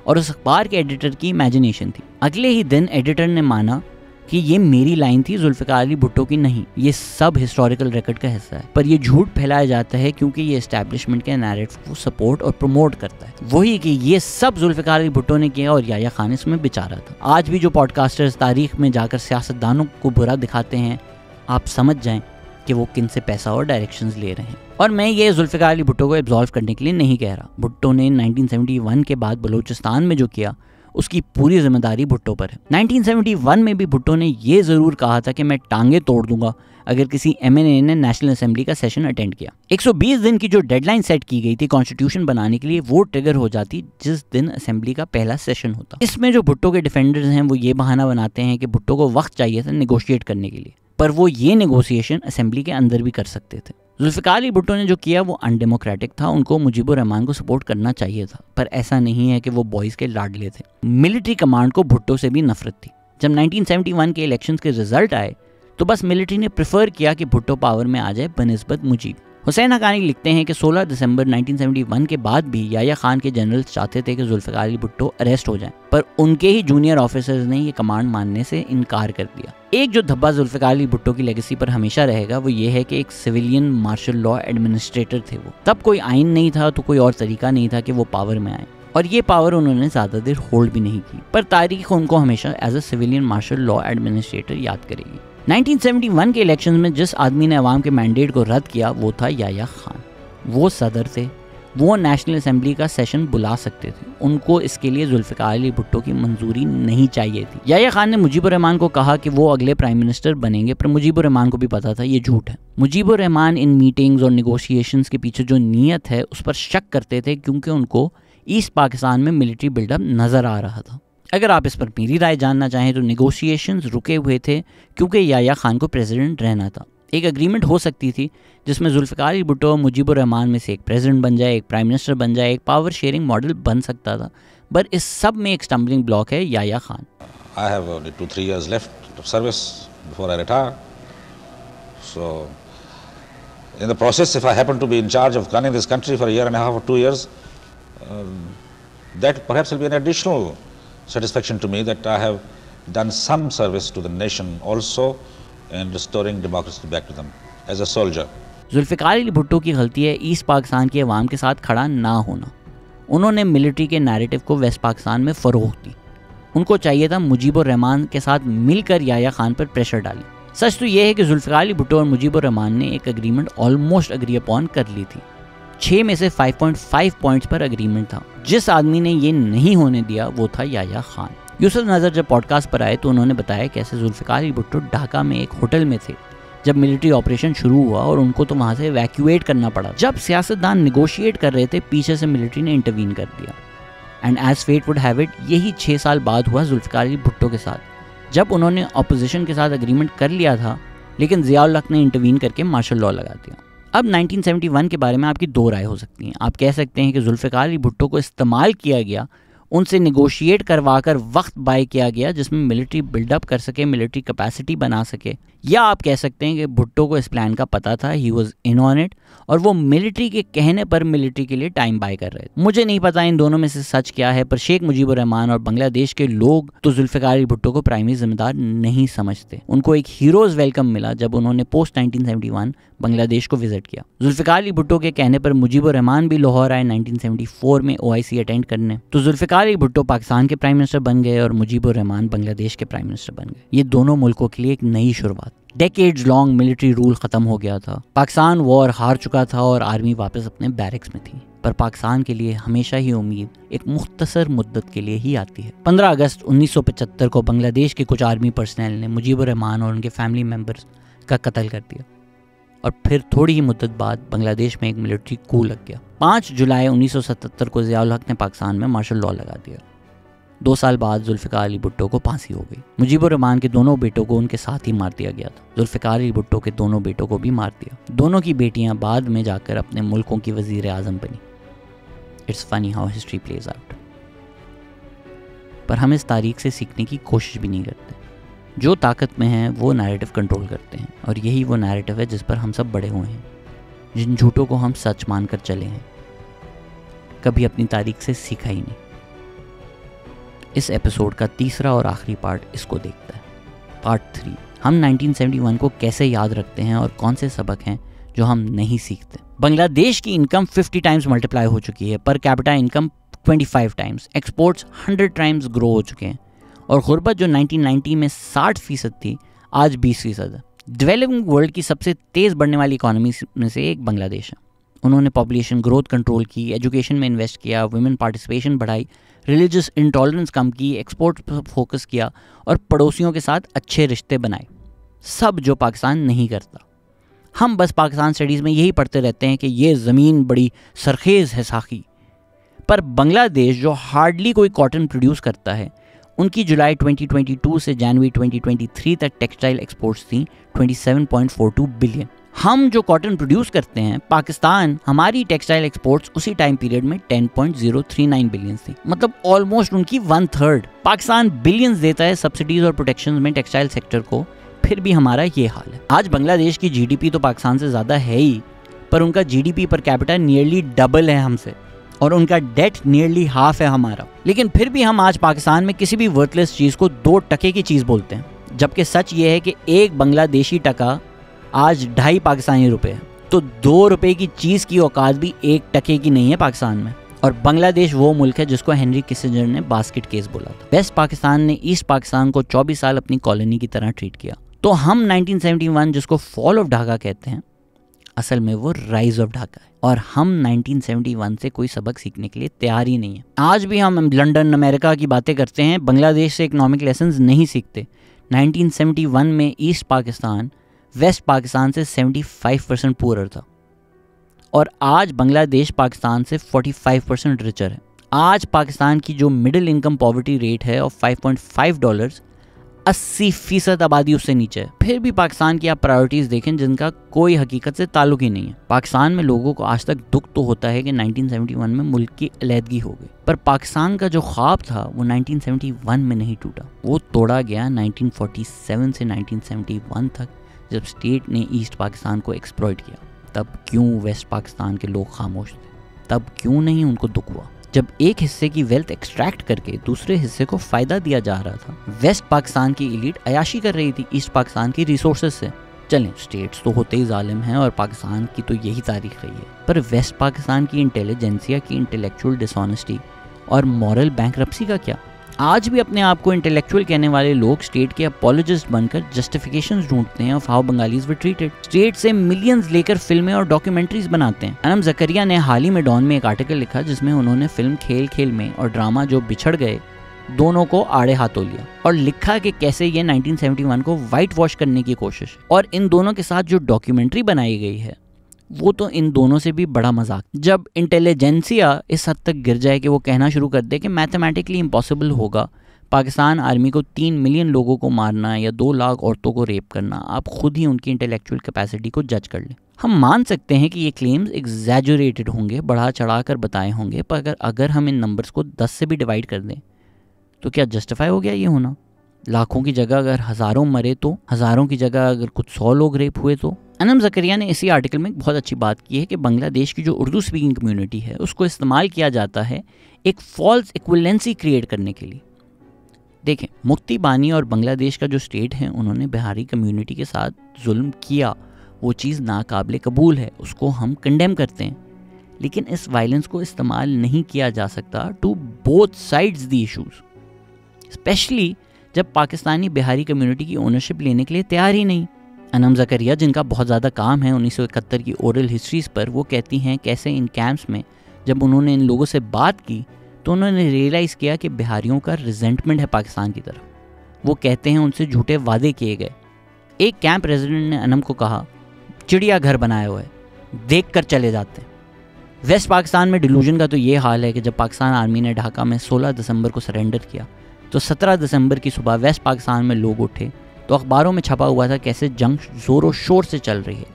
और उस अखबार के एडिटर की इमेजिनेशन थी। अगले ही दिन एडिटर ने माना कि ये मेरी लाइन थी, जुल्फ़िकार अली भुट्टो की नहीं। ये सब हिस्टोरिकल रिकॉर्ड का हिस्सा है, पर ये झूठ फैलाया जाता है क्योंकि ये एस्टैब्लिशमेंट के नैरेटिव को सपोर्ट और प्रमोट करता है। वही कि ये सब जुल्फ़िकार अली भुट्टो ने किया और याह्या खान इसमें बेचारा था। आज भी जो पॉडकास्टर्स तारीख में जाकर सियासतदानों को बुरा दिखाते हैं, आप समझ जाएं कि वो किन से पैसा और डायरेक्शंस ले रहे हैं। और मैं ये जुल्फ़िकार अली भुट्टो को एब्जॉल्व करने के लिए नहीं कह रहा। भुट्टो ने 1971 के बाद बलूचिस्तान में जो किया उसकी पूरी जिम्मेदारी भुट्टो पर है। 1971 में भी भुट्टो ने ये ज़रूर कहा था कि मैं टांगे तोड़ दूंगा अगर किसी MNA ने नेशनल असेंबली का सेशन अटेंड किया। 120 दिन की जो डेडलाइन सेट की गई थी कॉन्स्टिट्यूशन बनाने के लिए, वो ट्रिगर हो जाती जिस दिन असेंबली का पहला सेशन होता। इसमें जो भुट्टो के डिफेंडर्स हैं वो ये बहाना बनाते हैं कि भुट्टो को वक्त चाहिए था नेगोशिएट करने के लिए, पर वो ये नेगोशिएशन असेंबली के अंदर भी कर सकते थे। जुल्फ़िकार अली भुट्टो ने जो किया वो अनडेमोक्रेटिक था। उनको मुजीबुर रहमान को सपोर्ट करना चाहिए था, पर ऐसा नहीं है कि वो बॉयज़ के लाडले थे। मिलिट्री कमांड को भुट्टो से भी नफरत थी। जब 1971 के इलेक्शंस के रिजल्ट आए तो बस मिलिट्री ने प्रेफर किया कि भुट्टो पावर में आ जाए बनिस्बत मुजीब। हुसैन हक्कानी लिखते हैं कि 16 दिसंबर 1971 के बाद भी याह्या खान के जनरल्स चाहते थे कि जुल्फ़िकार अली भुट्टो अरेस्ट हो जाएं, पर उनके ही जूनियर ऑफिसर्स ने ये कमांड मानने से इनकार कर दिया। एक जो धब्बा जुल्फ़िकार अली भुट्टो की लेगेसी पर हमेशा रहेगा वो ये है कि एक सिविलियन मार्शल लॉ एडमिनिस्ट्रेटर थे वो। तब कोई आइन नहीं था तो कोई और तरीका नहीं था कि वो पावर में आए, और ये पावर उन्होंने ज़्यादा देर होल्ड भी नहीं की, पर तारीख उनको हमेशा as a civilian martial law administrator याद करेगी। 1971 के इलेक्शन में जिस आदमी ने अवाम के मैंडेट को रद्द किया वो था याह्या खान। वो सदर थे, वो नेशनल असेंबली का सेशन बुला सकते थे। उनको इसके लिए जुल्फ़िकार अली भुट्टो की मंजूरी नहीं चाहिए थी। याह्या खान ने मुजीबुर रहमान को कहा कि वो अगले प्राइम मिनिस्टर बनेंगे, पर मुजीबुर रहमान को भी पता था ये झूठ है। मुजीबुर रहमान इन मीटिंग्स और निगोशिएशंस के पीछे जो नीयत है उस पर शक करते थे, क्योंकि उनको ईस्ट पाकिस्तान में मिलिट्री बिल्डअप नज़र आ रहा था। अगर आप इस पर मेरी राय जानना चाहें तो निगोशिएशंस रुके हुए थे क्योंकि याह्या खान को प्रेसिडेंट रहना था। एक एग्रीमेंट हो सकती थी जिसमें जुल्फ़िकार अली भुट्टो और मुजीबुर रहमान में से एक प्रेसिडेंट बन जाए, एक प्राइम मिनिस्टर बन जाए, एक पावर शेयरिंग मॉडल बन सकता था, पर इस सब में एक स्टम्बलिंग ब्लॉक है Yahya Khan. I have only 2-3 years left of service before I retire. So in the process, if I happen to be in charge of running this country for a year and a half or 2 years, that perhaps will be an additional satisfaction to me that I have done some service to the nation also in restoring democracy back to them as a soldier. Zulfikar Ali Bhutto की गलती है east Pakistan के अवाम के साथ खड़ा ना होना। उन्होंने मिलिट्री के नैरेटिव को वेस्ट पाकिस्तान में फ़रोग़ दी। उनको चाहिए था मुजीबुर रहमान के साथ मिलकर याह्या खान पर प्रेशर डाली। सच तो यह है कि जुल्फ़िकार अली भुट्टो और मुजीबुर रहमान ने एक एग्रीमेंट ऑलमोस्ट अग्री अपॉन कर ली थी। 6 में से 5.5 पॉइंट्स पर एग्रीमेंट था। जिस आदमी ने ये नहीं होने दिया वो था याह्या खान। यूसुफ नज़र जब पॉडकास्ट पर आए तो उन्होंने बताया कैसे जुल्फ़िकार अली भुट्टो ढाका में एक होटल में थे जब मिलिट्री ऑपरेशन शुरू हुआ और उनको तो वहाँ से इवैक्यूएट करना पड़ा। जब सियासतदान निगोशिएट कर रहे थे पीछे से मिलिट्री ने इंटरवीन कर दिया। And as fate would have it, यही 6 साल बाद हुआ जुल्फ़िकार अली भुट्टो के साथ, जब उन्होंने अपोजिशन के साथ एग्रीमेंट कर लिया था लेकिन ज़िया-उल हक ने इंटरवीन करके मार्शल लॉ लगा दिया। अब 1971 के बारे में आपकी 2 राय हो सकती हैं। आप कह सकते हैं कि जुल्फ़िकार अली भुट्टो को इस्तेमाल किया गया, उनसे निगोशिएट करवा कर वक्त बाय किया गया जिसमें मिलिट्री बिल्डअप कर सके, मिलिट्री कैपेसिटी बना सके, या आप कह सकते हैं कि भुट्टो को इस प्लान का पता था, he was in on it, और वो मिलिट्री के कहने पर मिलिट्री के लिए टाइम बाय कर रहे थे। मुझे नहीं पता इन दोनों में से सच क्या है, पर शेख मुजीबुर रहमान और बांग्लादेश के लोग तो जुल्फ़िकार अली भुट्टो को प्राइमरी जिम्मेदार नहीं समझते। उनको एक हीरोज़ वेलकम मिला जब उन्होंने पोस्ट 1971 बांग्लादेश को विजिट किया। जुल्फ़िकार अली भुट्टो के कहने पर मुजीबुर रहमान भी लाहौर आए 1974 में OIC अटेंड करने, तो जुल्फ़िकार अली भुट्टो पाकिस्तान के प्राइम मिनिस्टर बन गए और मुजीबुर रहमान बांग्लादेश के प्राइम मिनिस्टर बन गए। ये दोनों मुल्कों के लिए एक नई शुरुआत। डेकेड्स लॉन्ग मिलिट्री रूल ख़त्म हो गया था, पाकिस्तान वॉर हार चुका था और आर्मी वापस अपने बैरक्स में थी, पर पाकिस्तान के लिए हमेशा ही उम्मीद एक मुख्तसर मुद्दत के लिए ही आती है। 15 अगस्त 1975 को बांग्लादेश के कुछ आर्मी पर्सनल ने मुजीबुर रहमान और उनके फैमिली मेम्बर्स का कत्ल कर दिया, और फिर थोड़ी ही मुद्दत बाद बांग्लादेश में एक मिलिट्री कू लग गया। 5 जुलाई 1977 को ज़िया-उल हक ने पाकिस्तान में मार्शल लॉ लगा दिया। 2 साल बाद जुल्फ़िकार अली भुट्टो को फांसी हो गई। मुजीबुर रहमान के दोनों बेटों को उनके साथ ही मार दिया गया था। जुल्फ़िकार अली भुट्टो के दोनों बेटों को भी मार दिया। दोनों की बेटियां बाद में जाकर अपने मुल्कों की वज़ीर आज़म बनी। It's funny how history plays out. पर हम इस तारीख से सीखने की कोशिश भी नहीं करते। जो ताकत में हैं वो नैरेटिव कंट्रोल करते हैं, और यही वो नैरेटिव है जिस पर हम सब बड़े हुए हैं, जिन झूठों को हम सच मानकर चले हैं, कभी अपनी तारीख से सीखा ही नहीं। इस एपिसोड का तीसरा और आखिरी पार्ट इसको देखता है। पार्ट 3, हम 1971 को कैसे याद रखते हैं और कौन से सबक हैं जो हम नहीं सीखते। बांग्लादेश की इनकम 50 टाइम्स मल्टीप्लाई हो चुकी है, per capita income 25 times, exports 100 times grow हो चुके हैं, और गुर्बत जो 1990 में 60% थी आज 20% है। डेवलपिंग वर्ल्ड की सबसे तेज़ बढ़ने वाली इकोनॉमी में से एक बांग्लादेश है। उन्होंने पॉपुलेशन ग्रोथ कंट्रोल की, एजुकेशन में इन्वेस्ट किया, वुमेन पार्टिसिपेशन बढ़ाई, रिलीजियस इंटॉलरेंस कम की, एक्सपोर्ट पर फोकस किया और पड़ोसियों के साथ अच्छे रिश्ते बनाए, सब जो पाकिस्तान नहीं करता। हम बस पाकिस्तान स्टडीज़ में यही पढ़ते रहते हैं कि ये ज़मीन बड़ी सरखेज़ है साखी, पर बांग्लादेश जो हार्डली कोई कॉटन प्रोड्यूस करता है, उनकी जुलाई 2022 से जनवरी 2023 तक टेक्सटाइल एक्सपोर्ट्स थी 27.42 बिलियन। हम जो कॉटन प्रोड्यूस करते हैं पाकिस्तान, हमारी टेक्सटाइल एक्सपोर्ट्स उसी टाइम पीरियड में 10.039 बिलियन थी, मतलब ऑलमोस्ट उनकी 1/3। पाकिस्तान बिलियंस देता है सब्सिडीज और प्रोटेक्शन में टेक्सटाइल सेक्टर को, फिर भी हमारा ये हाल है। आज बांग्लादेश की जीडीपी तो पाकिस्तान से ज़्यादा है ही, पर उनका GDP per capita nearly double है हमसे, और उनका डेट नियरली हाफ है हमारा। लेकिन फिर भी हम आज पाकिस्तान में किसी भी वर्थलेस चीज़ को 2 टके की चीज़ बोलते हैं, जबकि सच ये है कि एक बांग्लादेशी टका आज 2.5 पाकिस्तानी रुपए है। तो 2 रुपए की चीज़ की औकात भी 1 टके की नहीं है पाकिस्तान में। और बांग्लादेश वो मुल्क है जिसको हेनरी किसिंजर ने बास्केट केस बोला था। वेस्ट पाकिस्तान ने ईस्ट पाकिस्तान को 24 साल अपनी कॉलोनी की तरह ट्रीट किया। तो हम 1971 जिसको फॉल ऑफ ढाका कहते हैं, असल में वो राइज ऑफ ढाका है, और हम 1971 से कोई सबक सीखने के लिए तैयार ही नहीं है। आज भी हम लंदन अमेरिका की बातें करते हैं, बांग्लादेश से इकोनॉमिक लेसन्स नहीं सीखते। 1971 में ईस्ट पाकिस्तान वेस्ट पाकिस्तान से 75% पुअर था, और आज बांग्लादेश पाकिस्तान से 45% रिचर है। आज पाकिस्तान की जो मिडिल इनकम पॉवर्टी रेट है ऑफ $5.5, 80% आबादी उससे नीचे है। फिर भी पाकिस्तान की आप प्रायोरिटीज़ देखें जिनका कोई हकीकत से ताल्लुक ही नहीं है। पाकिस्तान में लोगों को आज तक दुख तो होता है कि 1971 में मुल्क की अलहदगी हो गई, पर पाकिस्तान का जो ख्वाब था वो 1971 में नहीं टूटा, वो तोड़ा गया 1947 से 1971 तक, जब स्टेट ने ईस्ट पाकिस्तान को एक्सप्लॉइट किया। तब क्यों वेस्ट पाकिस्तान के लोग खामोश थे? तब क्यों नहीं उनको दुख हुआ? जब एक हिस्से की वेल्थ एक्सट्रैक्ट करके दूसरे हिस्से को फ़ायदा दिया जा रहा था, वेस्ट पाकिस्तान की एलीट अयाशी कर रही थी ईस्ट पाकिस्तान की रिसोर्सेज से। चलें, स्टेट्स तो होते ही जालिम हैं और पाकिस्तान की तो यही तारीख रही है, पर वेस्ट पाकिस्तान की इंटेलिजेंसिया की इंटेलेक्चुअल डिसऑनेस्टी और मॉरल बैंकरप्सी का क्या? आज भी अपने आप को इंटेलेक्चुअल कहने वाले लोग स्टेट के अपॉलोजिस्ट बनकर जस्टिफिकेशंस ढूंढते हैं of how Bengalis were treated. State से मिलियंस लेकर फिल्में और डॉक्यूमेंट्रीज बनाते हैं। अनम जकरिया ने हाल ही में डॉन में एक आर्टिकल लिखा जिसमें उन्होंने फिल्म खेल खेल में और ड्रामा जो बिछड़ गए दोनों को आड़े हाथों लिया और लिखा कि कैसे ये 1971 को वाइट वॉश करने की कोशिश, और इन दोनों के साथ जो डॉक्यूमेंट्री बनाई गई है वो तो इन दोनों से भी बड़ा मजाक। जब इंटेलिजेंसिया इस हद तक गिर जाए कि वो कहना शुरू कर दे कि मैथमेटिकली इम्पॉसिबल होगा पाकिस्तान आर्मी को 3 मिलियन लोगों को मारना या 2 लाख औरतों को रेप करना, आप खुद ही उनकी इंटेलेक्चुअल कैपेसिटी को जज कर लें। हम मान सकते हैं कि ये क्लेम्स एग्जैजुरेटेड होंगे, बढ़ा चढ़ा कर बताए होंगे, पर अगर हम इन नंबर्स को 10 से भी डिवाइड कर दें तो क्या जस्टिफाई हो गया ये होना? लाखों की जगह अगर हज़ारों मरे तो, हज़ारों की जगह अगर कुछ 100 लोग रेप हुए तो? अनम जकरिया ने इसी आर्टिकल में एक बहुत अच्छी बात की है कि बांग्लादेश की जो उर्दू स्पीकिंग कम्युनिटी है उसको इस्तेमाल किया जाता है एक फॉल्स इक्विवेलेंसी क्रिएट करने के लिए। देखें, मुफ्ती बानी और बांग्लादेश का जो स्टेट है उन्होंने बिहारी कम्युनिटी के साथ जुल्म किया, वो चीज़ नाकाबिले कबूल है, उसको हम कंडेम करते हैं, लेकिन इस वायलेंस को इस्तेमाल नहीं किया जा सकता to both sides the issues, specially जब पाकिस्तानी बिहारी कम्युनिटी की ओनरशिप लेने के लिए तैयार ही नहीं। अनम जकरिया जिनका बहुत ज़्यादा काम है 1971 की ओरल हिस्ट्रीज़ पर, वो कहती हैं कैसे इन कैंप्स में जब उन्होंने इन लोगों से बात की तो उन्होंने रियलाइज़ किया कि बिहारियों का रिजेंटमेंट है पाकिस्तान की तरफ। वो कहते हैं उनसे झूठे वादे किए गए। एक कैंप रेजिडेंट ने अनम को कहा, चिड़िया घर बनाया हुआ है, देख कर चले जाते हैं। वेस्ट पाकिस्तान में डिलूजन का तो ये हाल है कि जब पाकिस्तान आर्मी ने ढाका में 16 दिसंबर को सरेंडर किया तो 17 दिसंबर की सुबह वेस्ट पाकिस्तान में लोग उठे तो अखबारों में छपा हुआ था कैसे जंग ज़ोरों शोर से चल रही है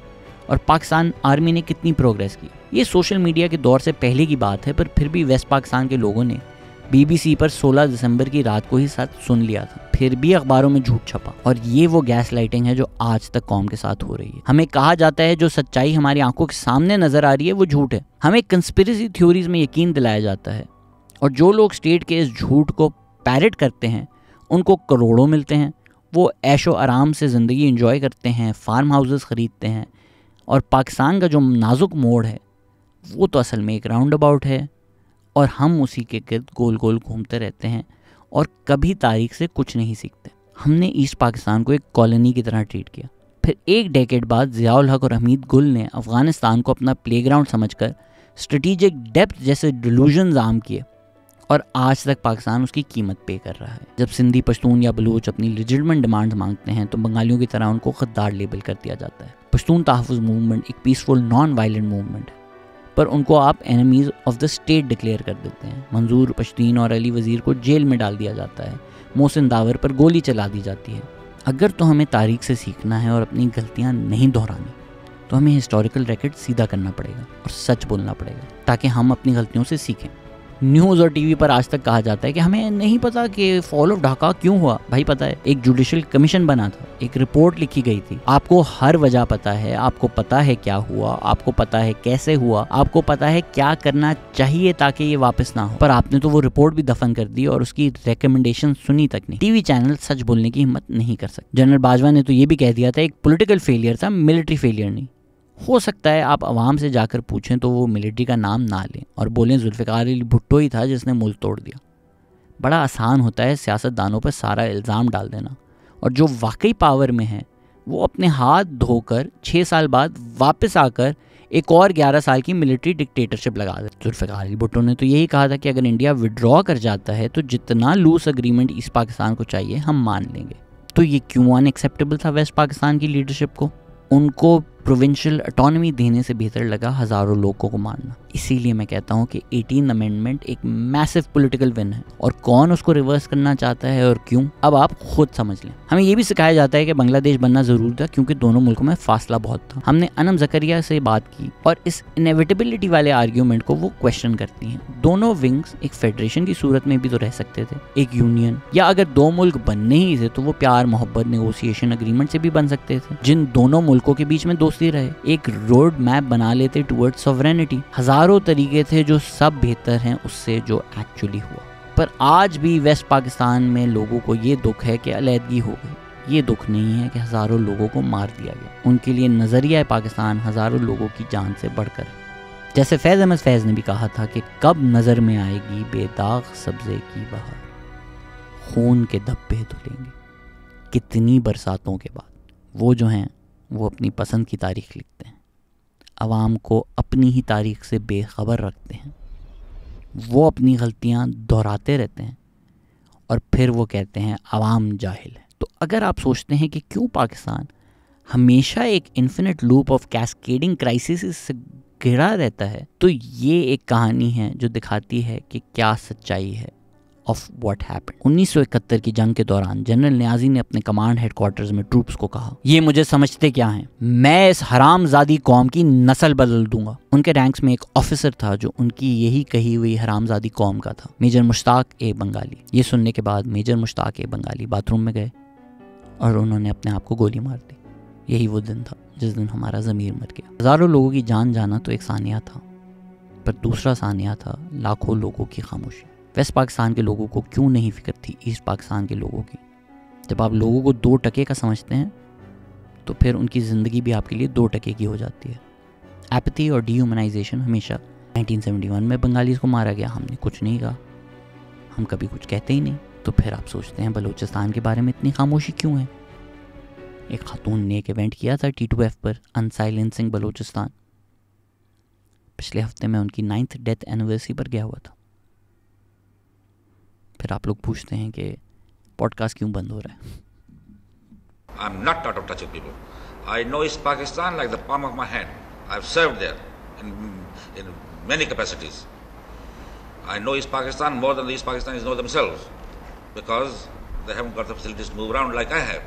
और पाकिस्तान आर्मी ने कितनी प्रोग्रेस की। ये सोशल मीडिया के दौर से पहले की बात है, पर फिर भी वेस्ट पाकिस्तान के लोगों ने BBC पर 16 दिसंबर की रात को ही सच सुन लिया था, फिर भी अखबारों में झूठ छपा। और ये वो गैस लाइटिंग है जो आज तक कौम के साथ हो रही है। हमें कहा जाता है जो सच्चाई हमारी आंखों के सामने नजर आ रही है वो झूठ है। हमें कंस्पिरेसी थ्योरीज में यकीन दिलाया जाता है, और जो लोग स्टेट के इस झूठ को पैरेट करते हैं उनको करोड़ों मिलते हैं। वो ऐशो आराम से ज़िंदगी एंजॉय करते हैं, फार्म हाउसेस ख़रीदते हैं, और पाकिस्तान का जो नाजुक मोड़ है वो तो असल में एक राउंड अबाउट है, और हम उसी के गिर्द गोल गोल घूमते रहते हैं और कभी तारीख से कुछ नहीं सीखते। हमने ईस्ट पाकिस्तान को एक कॉलोनी की तरह ट्रीट किया। फिर एक डेकेड बाद ज़ियाउल हक और हमीद गुल ने अफ़गानिस्तान को अपना प्लेग्राउंड समझकर स्ट्रेटेजिक डेप्थ जैसे डिलूजन्स आम किए, और आज तक पाकिस्तान उसकी कीमत पे कर रहा है। जब सिंधी, पश्तून या बलूच अपनी लेजिटिमेट डिमांड्स मांगते हैं तो बंगालियों की तरह उनको गद्दार लेबल कर दिया जाता है। पश्तून तहफ़्फ़ुज़ मूवमेंट एक पीसफुल नॉन वायलेंट मूवमेंट है, पर उनको आप enemies of the state declare कर देते हैं। मंजूर पश्तीन और अली वज़ीर को जेल में डाल दिया जाता है, मोहसिन दावर पर गोली चला दी जाती है। अगर तो हमें तारीख से सीखना है और अपनी गलतियाँ नहीं दोहरानी, तो हमें हिस्टोरिकल रिकॉर्ड सीधा करना पड़ेगा और सच बोलना पड़ेगा ताकि हम अपनी गलतियों से सीखें। न्यूज़ और टीवी पर आज तक कहा जाता है कि हमें नहीं पता कि फॉल ऑफ ढाका क्यों हुआ। भाई पता है, एक जुडिशल कमीशन बना था, एक रिपोर्ट लिखी गई थी, आपको हर वजह पता है, आपको पता है क्या हुआ, आपको पता है कैसे हुआ, आपको पता है क्या करना चाहिए ताकि ये वापस ना हो, पर आपने तो वो रिपोर्ट भी दफन कर दी और उसकी रिकमेंडेशन सुनी तक नहीं। टीवी चैनल सच बोलने की हिम्मत नहीं कर सकते। जनरल बाजवा ने तो ये भी कह दिया था एक पॉलिटिकल फेलियर था, मिलिट्री फेलियर नहीं। हो सकता है आप आवाम से जाकर पूछें तो वो मिलिट्री का नाम ना लें और बोलें जुल्फ़िकार अली भुट्टो ही था जिसने मुल्क तोड़ दिया। बड़ा आसान होता है सियासतदानों पर सारा इल्ज़ाम डाल देना, और जो वाकई पावर में है वो अपने हाथ धोकर 6 साल बाद वापस आकर एक और 11 साल की मिलिट्री डिक्टेटरशिप लगा दे। जुल्फ़िकार अली भुट्टो ने तो यही कहा था कि अगर इंडिया विड्रॉ कर जाता है तो जितना लूज एग्रीमेंट ईस्ट पाकिस्तान को चाहिए हम मान लेंगे। तो ये क्यों अनएक्सेप्टेबल था वेस्ट पाकिस्तान की लीडरशिप को? उनको प्रोविंशियल ऑटोनॉमी देने से बेहतर लगा हज़ारों लोगों को मारना। इसीलिए मैं कहता हूँ कि 18 अमेंडमेंट एक मैसिव पॉलिटिकल विन है, और कौन उसको रिवर्स करना चाहता है और क्यों, अब आप खुद समझ लें। हमें ये भी सिखाया जाता है कि बांग्लादेश बनना ज़रूरी था क्योंकि दोनों मुल्कों में फासला बहुत था। हमने अनम ज़करिया से बात की और इस इनेविटेबिलिटी वाले आर्ग्यूमेंट को वो क्वेश्चन करती हैं। दोनों विंग्स एक फेडरेशन की सूरत में भी तो रह सकते थे, एक यूनियन, या अगर दो मुल्क बनने ही थे तो वो प्यार, मोहब्बत, नेगोशिएशन एग्रीमेंट से भी बन सकते थे, जिन दोनों मुल्कों के बीच में दोस्ती रहे। एक रोड मैप बना लेते टुवर्ड्स सॉवरेनिटी। हजारों तरीके थे जो सब बेहतर हैं उससे जो एक्चुअली हुआ। पर आज भी वेस्ट पाकिस्तान में लोगों को ये दुख है कि अलहदगी हो गई। ये दुख नहीं है कि हजारों लोगों को मार दिया गया। उनके लिए नजरिया पाकिस्तान हजारों लोगों की जान से बढ़कर है। जैसे फैज़ अहमद फैज़ ने भी कहा था कि कब नजर में आएगी बेदाग सब्जे की बहार, खून के धब्बे धुलेंगे कितनी बरसातों के बाद। वो जो हैं वो अपनी पसंद की तारीख लिखते हैं, अवाम को अपनी ही तारीख से बेखबर रखते हैं। वो अपनी गलतियां दोहराते रहते हैं और फिर वो कहते हैं अवाम जाहिल है। तो अगर आप सोचते हैं कि क्यों पाकिस्तान हमेशा एक infinite loop of cascading crisis से घिरा रहता है, तो ये एक कहानी है जो दिखाती है कि क्या सच्चाई है ऑफ व्हाट हैपेंड। 1971 की जंग के दौरान जनरल नियाजी ने अपने कमांड हेडक्वार्टर्स में ट्रूप्स को कहा, ये मुझे समझते क्या हैं, मैं इस हरामजादी कौम की नस्ल बदल दूंगा। उनके रैंक्स में एक ऑफिसर था जो उनकी यही कही हुई हरामजादी कौम का था, मेजर मुश्ताक ए बंगाली। ये सुनने के बाद मेजर मुश्ताक ए बंगाली बाथरूम में गए और उन्होंने अपने आप को गोली मार दी। यही वो दिन था जिस दिन हमारा ज़मीर मर गया। हज़ारों लोगों की जान जाना तो एक सानिया था, पर दूसरा सानिया था लाखों लोगों की खामोशी। वेस्ट पाकिस्तान के लोगों को क्यों नहीं फिक्र थी ईस्ट पाकिस्तान के लोगों की? जब आप लोगों को 2 टके का समझते हैं तो फिर उनकी ज़िंदगी भी आपके लिए 2 टके की हो जाती है। एपैथी और डिह्यूमनाइजेशन हमेशा। 1971 में बंगालीज को मारा गया, हमने कुछ नहीं कहा, हम कभी कुछ कहते ही नहीं। तो फिर आप सोचते हैं बलूचिस्तान के बारे में इतनी खामोशी क्यों है? एक खातून ने एक इवेंट किया था T2F पर, अनसाइलेंसिंग बलूचिस्तान। पिछले हफ्ते में उनकी 9th डेथ एनिवर्सरी पर गया हुआ था। फिर आप लोग पूछते हैं कि पॉडकास्ट क्यों बंद हो रहा है? I'm not out of touch with people. I know East Pakistan like the palm of my hand. I've served there in many capacities. I know East Pakistan more than the East Pakistanis know themselves because they haven't got the facilities to move around like I have.